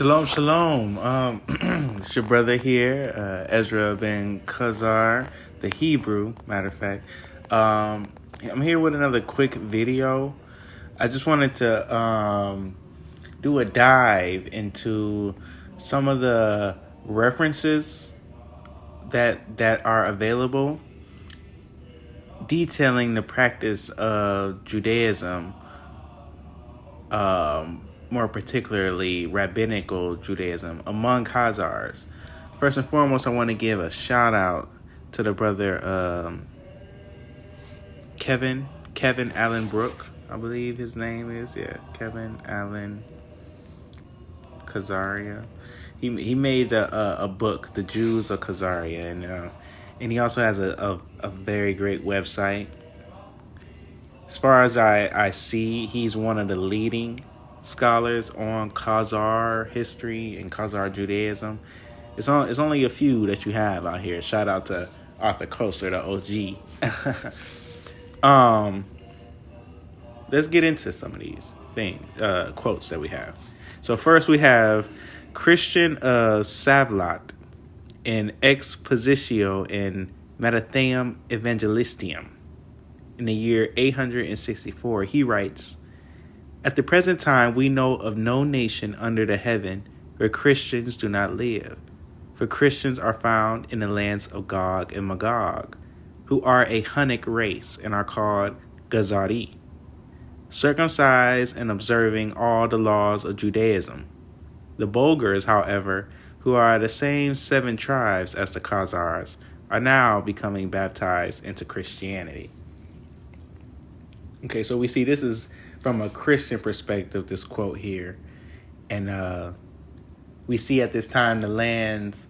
Shalom, shalom. It's your brother here, Ezra ben Khazar, the Hebrew, matter of fact. I'm here with another quick video. I just wanted to do a dive into some of the references that are available detailing the practice of Judaism, more particularly rabbinical Judaism among Khazars. First and foremost, I want to give a shout out to the brother Kevin Allen Brook, I believe his name is. Yeah, Kevin Allen Khazaria. He made a book, The Jews of Khazaria, and he also has a very great website. As far as I see, he's one of the leading scholars on Khazar history and Khazar Judaism. It's only a few that you have out here. Shout out to Arthur Koester, the OG. Let's get into some of these quotes that we have. So first we have Christian Savlat in Expositio in Metatheum Evangelistium. In the year 864, he writes, "At the present time, we know of no nation under the heaven where Christians do not live, for Christians are found in the lands of Gog and Magog, who are a Hunnic race and are called Khazari, circumcised and observing all the laws of Judaism. The Bulgars, however, who are the same 7 tribes as the Khazars, are now becoming baptized into Christianity." Okay, so we see this is from a Christian perspective, this quote here. And we see at this time the lands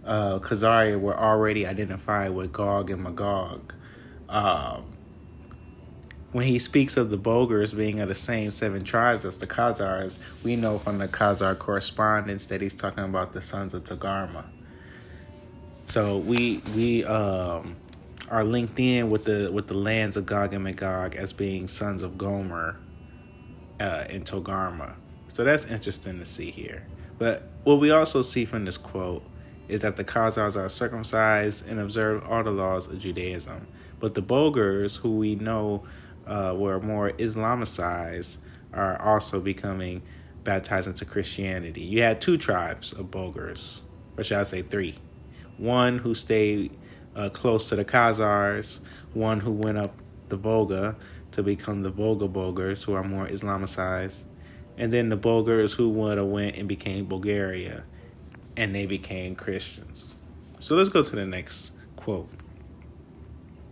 of Khazaria were already identified with Gog and Magog. When he speaks of the Bulgars being of the same 7 tribes as the Khazars, we know from the Khazar correspondence that he's talking about the sons of Togarmah. So we are linked in with the lands of Gog and Magog as being sons of Gomer and Togarmah. So that's interesting to see here. But what we also see from this quote is that the Khazars are circumcised and observe all the laws of Judaism. But the Bulgars, who we know were more Islamicized, are also becoming baptized into Christianity. You had 2 tribes of Bulgars, or should I say 3. One who stayed close to the Khazars, one who went up the Volga to become the Volga Bulgars, who are more Islamicized, and then the Bulgars who would have went and became Bulgaria, and they became Christians. So let's go to the next quote.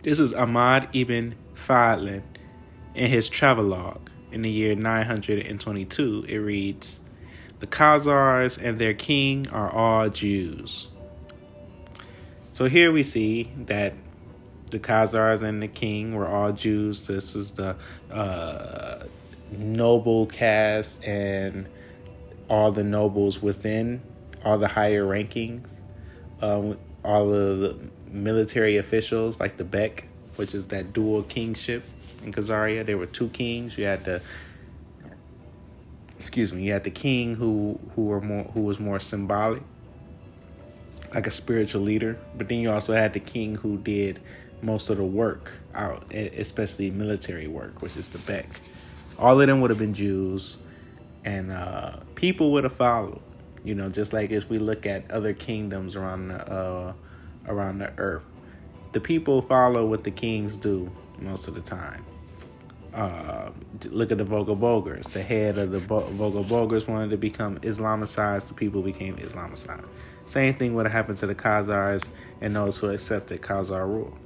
This is Ahmad ibn Fadlan in his travelogue in the year 922. It reads, "The Khazars and their king are all Jews." So here we see that the Khazars and the king were all Jews. This is the noble caste and all the nobles within, all the higher rankings, all of the military officials like the Bek, which is that dual kingship in Khazaria. There were 2 kings. You had the king who was more symbolic, like a spiritual leader, but then you also had the king who did most of the work out, especially military work, which is the Bek. All of them would have been Jews, and people would have followed. Just like if we look at other kingdoms around the earth, the people follow what the kings do most of the time. Look at the Volga Bulgars. The head of the Volga Bulgars wanted to become Islamicized. The people became Islamicized. Same thing would have happened to the Khazars and those who accepted Khazar rule.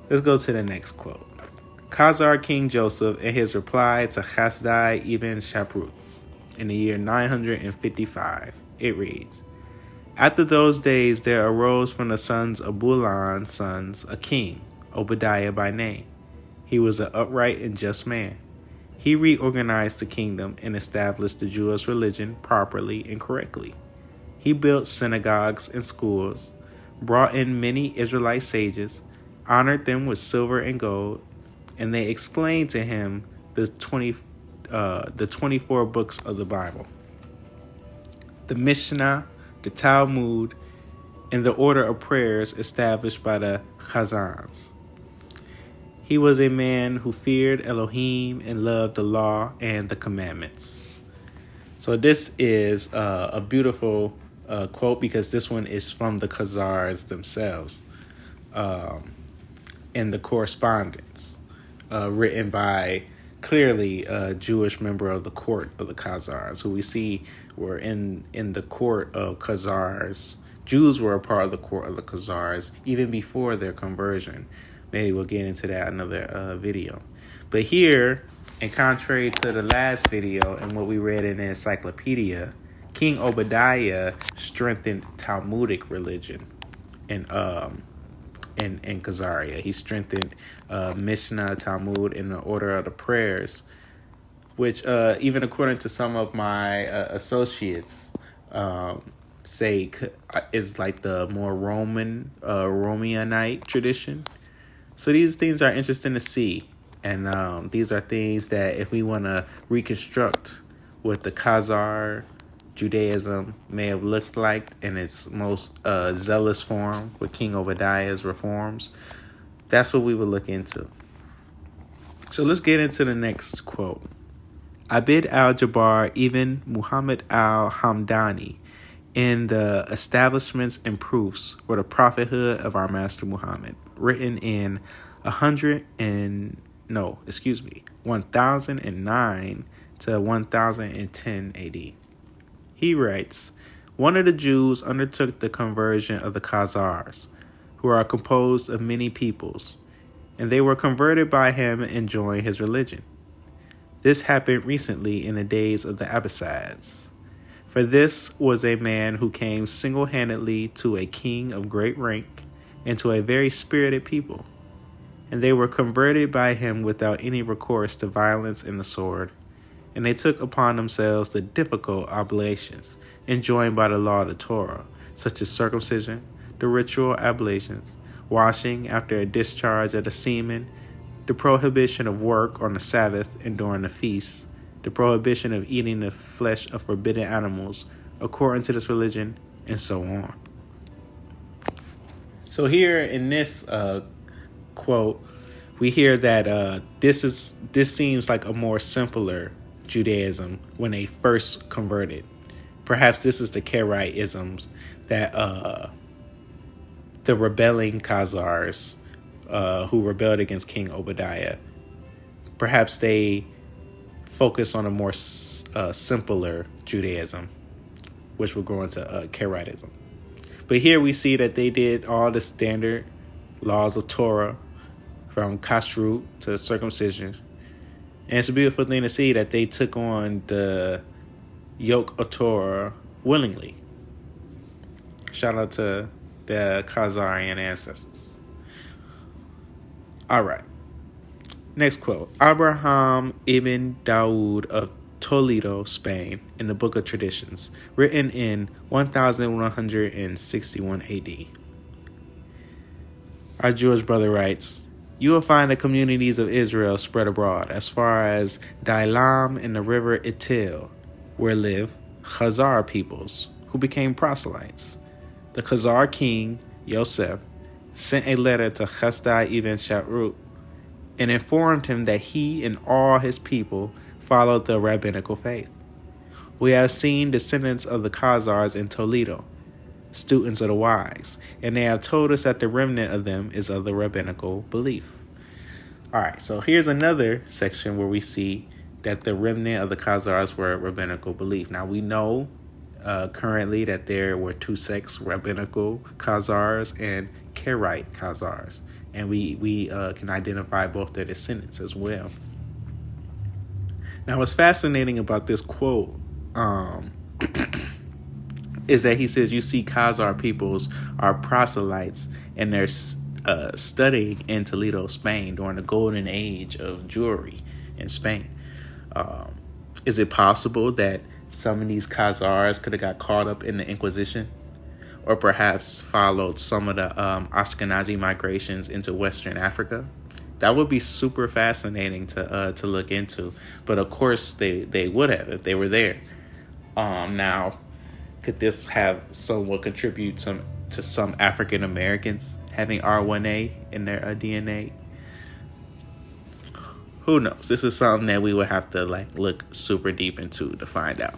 Let's go to the next quote. Khazar King Joseph in his reply to Hasdai ibn Shaprut in the year 955. It reads, "After those days there arose from the sons of Bulan's sons a king, Obadiah by name. He was an upright and just man. He reorganized the kingdom and established the Jewish religion properly and correctly. He built synagogues and schools, brought in many Israelite sages, honored them with silver and gold, and they explained to him the 24 books of the Bible." the Mishnah, the Talmud, and the order of prayers established by the Khazars. He was a man who feared Elohim and loved the law and the commandments. So this is a beautiful quote, because this one is from the Khazars themselves, in the correspondence written by clearly a Jewish member of the court of the Khazars, who we see were in the court of Khazars. Jews were a part of the court of the Khazars even before their conversion. Maybe we'll get into that in another video. But here, and contrary to the last video and what we read in the encyclopedia, King Obadiah strengthened Talmudic religion in Khazaria. He strengthened Mishnah, Talmud, and the order of the prayers, which even according to some of my associates, say is like the more Romanite tradition. So these things are interesting to see, and these are things that if we want to reconstruct what the Khazar Judaism may have looked like in its most zealous form with King Obadiah's reforms, that's what we would look into. So let's get into the next quote. Abid al-Jabbar ibn Muhammad al-Hamdani, in the Establishments and Proofs for the Prophethood of our Master Muhammad, written in 1009 to 1010 AD. He writes, one of the Jews undertook the conversion of the Khazars, who are composed of many peoples, and they were converted by him and joined his religion. This happened recently in the days of the Abbasids. For this was a man who came single-handedly to a king of great rank and to a very spirited people, and they were converted by him without any recourse to violence and the sword, and they took upon themselves the difficult oblations enjoined by the law of the Torah, such as circumcision, the ritual oblations, washing after a discharge of the semen, the prohibition of work on the Sabbath and during the feasts, the prohibition of eating the flesh of forbidden animals according to this religion, and so on. So here in this quote, we hear that this seems like a more simpler Judaism when they first converted. Perhaps this is the Karaite-isms that the rebelling Khazars who rebelled against King Obadiah, perhaps they focus on a more simpler Judaism, which will go into Karaitism. But here we see that they did all the standard laws of Torah, from kashrut to circumcision. And it's a beautiful thing to see that they took on the yoke of Torah willingly. Shout out to the Khazarian ancestors. All right. Next quote. Abraham ibn Dawood of Toledo, Spain, in the Book of Traditions, written in 1161 AD. Our Jewish brother writes, you will find the communities of Israel spread abroad as far as Dailam and the river Itil, where live Khazar peoples, who became proselytes. The Khazar king, Yosef, sent a letter to Chasdai ibn Shatrut and informed him that he and all his people followed the rabbinical faith. We have seen descendants of the Khazars in Toledo, students of the wise, and they have told us that the remnant of them is of the rabbinical belief. All right, so here's another section where we see that the remnant of the Khazars were rabbinical belief. Now, we know currently that there were two sects, rabbinical Khazars and Karaite Khazars, and we can identify both their descendants as well. Now, what's fascinating about this quote is that he says, you see Khazar peoples are proselytes, and they're studying in Toledo, Spain, during the golden age of Jewry in Spain. Is it possible that some of these Khazars could have got caught up in the Inquisition, or perhaps followed some of the Ashkenazi migrations into Western Africa? That would be super fascinating to look into. But of course, they would have if they were there. Now, Could this have somewhat contribute to some African Americans having R1A in their DNA? Who knows? This is something that we would have to look super deep into to find out.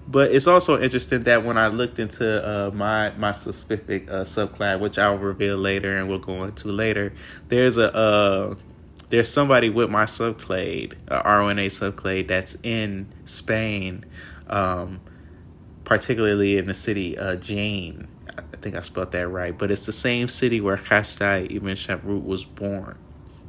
But it's also interesting that when I looked into my specific subclad, which I'll reveal later and we'll go into later, there's somebody with my subclade, RNA subclade, that's in Spain, particularly in the city Jaén. I think I spelled that right, but it's the same city where Khazar Ibn Shaprut was born.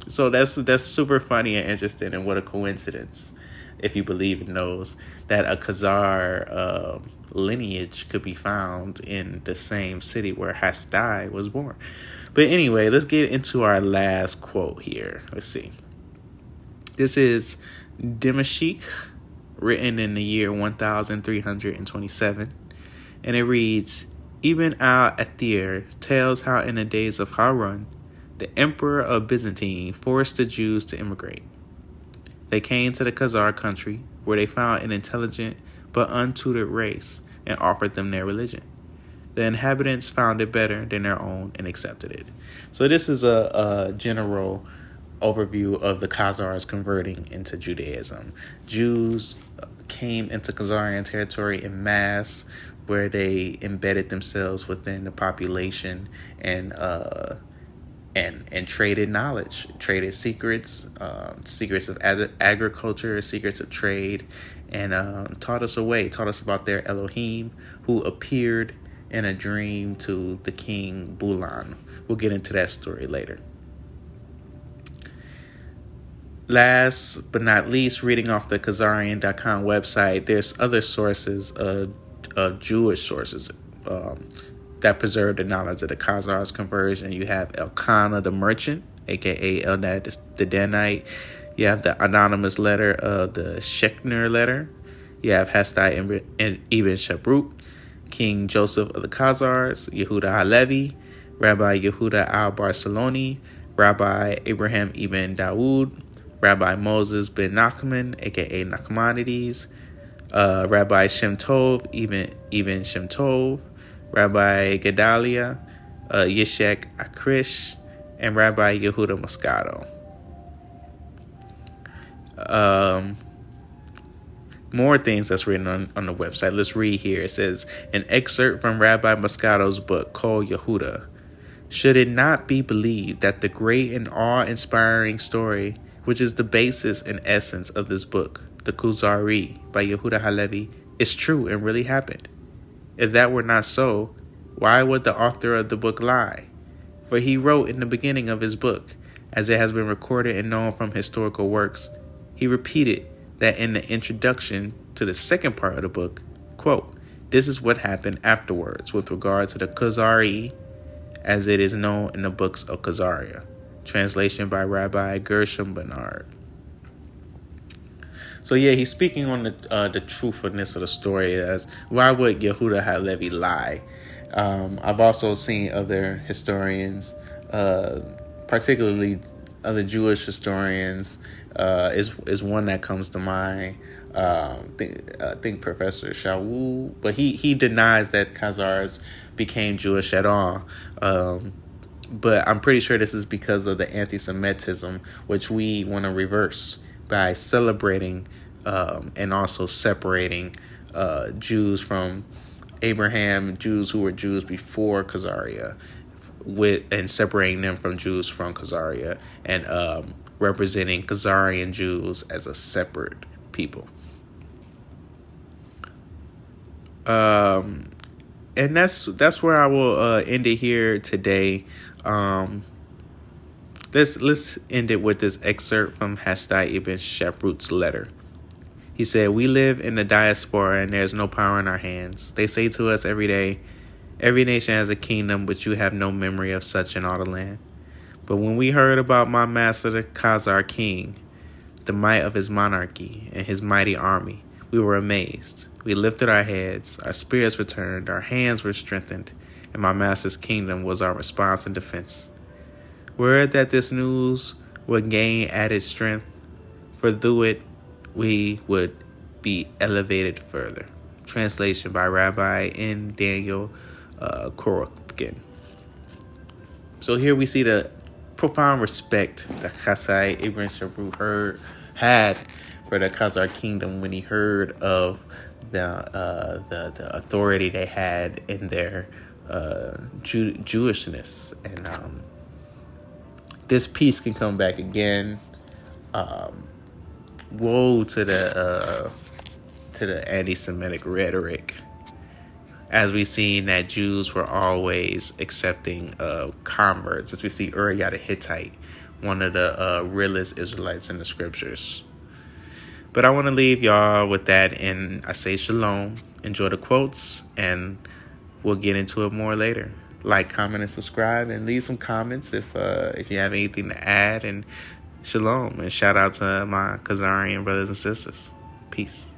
So that's super funny and interesting, and what a coincidence, if you believe in those, that a Khazar lineage could be found in the same city where Hasdai was born. But anyway, let's get into our last quote here. Let's see. This is Dimashq, written in the year 1327, and it reads, Ibn al-Athir tells how in the days of Harun, the emperor of Byzantine forced the Jews to immigrate. They came to the Khazar country, where they found an intelligent but untutored race and offered them their religion. The inhabitants found it better than their own and accepted it. So this is a general overview of the Khazars converting into Judaism. Jews came into Khazarian territory in mass, where they embedded themselves within the population and traded knowledge, traded secrets, secrets of agriculture, secrets of trade, and taught us about their Elohim, who appeared in a dream to the king Bulan. We'll get into that story later. Last but not least, reading off the Khazarian.com website, there's other sources, Jewish sources, that preserve the knowledge of the Khazars' conversion. You have Elkanah the merchant, aka Eldad the Danite. You have the anonymous letter of the Shechner letter. You have Hasdai Ibn Shaprut, King Joseph of the Khazars, Yehuda Halevi, Rabbi Yehuda al-Barceloni, Rabbi Abraham ibn Dawood, Rabbi Moses ben Nachman, aka Nachmanides, Rabbi Shem Tov ibn Shem Tov, Rabbi Gedalia, Yeshek Akrish, and Rabbi Yehuda Moscato. More things that's written on the website. Let's read here. It says, an excerpt from Rabbi Moscato's book called Yehuda. Should it not be believed that the great and awe-inspiring story, which is the basis and essence of this book, the Kuzari by Yehuda Halevi, is true and really happened? If that were not so, why would the author of the book lie? For he wrote in the beginning of his book, as it has been recorded and known from historical works, he repeated that in the introduction to the second part of the book, quote, this is what happened afterwards with regard to the Khazari, as it is known in the books of Khazaria. Translation by Rabbi Gershom Bernard. So yeah, he's speaking on the truthfulness of the story. As why would Yehuda Halevi lie? I've also seen other historians, particularly other Jewish historians, is one that comes to mind. I think Professor Shaul, but he denies that Khazars became Jewish at all. But I'm pretty sure this is because of the anti-Semitism, which we want to reverse by celebrating and also separating Jews from Abraham, Jews who were Jews before Khazaria, and separating them from Jews from Khazaria, and representing Khazarian Jews as a separate people. And that's where I will end it here today. Let's end it with this excerpt from Hasdai Ibn Shaprut's letter. He said, we live in the diaspora and there's no power in our hands. They say to us every day, every nation has a kingdom, but you have no memory of such in all the land. But when we heard about my master, the Khazar king, the might of his monarchy and his mighty army, we were amazed. We lifted our heads, our spirits returned, our hands were strengthened, and my master's kingdom was our response and defense. Were it that this news would gain added strength, for through it we would be elevated further. Translation by Rabbi N. Daniel Korotkin. So here we see the profound respect that Chasai Ibn Shabru had for the Khazar kingdom when he heard of the authority they had in their Jewishness, and this peace can come back again. Woe to the anti-Semitic rhetoric, as we've seen that Jews were always accepting converts, as we see Uriah the Hittite, one of the realest Israelites in the scriptures. But I want to leave y'all with that, and I say shalom. Enjoy the quotes, and we'll get into it more later. Like, comment, and subscribe, and leave some comments if you have anything to add. And shalom, and shout out to my Khazarian brothers and sisters. Peace.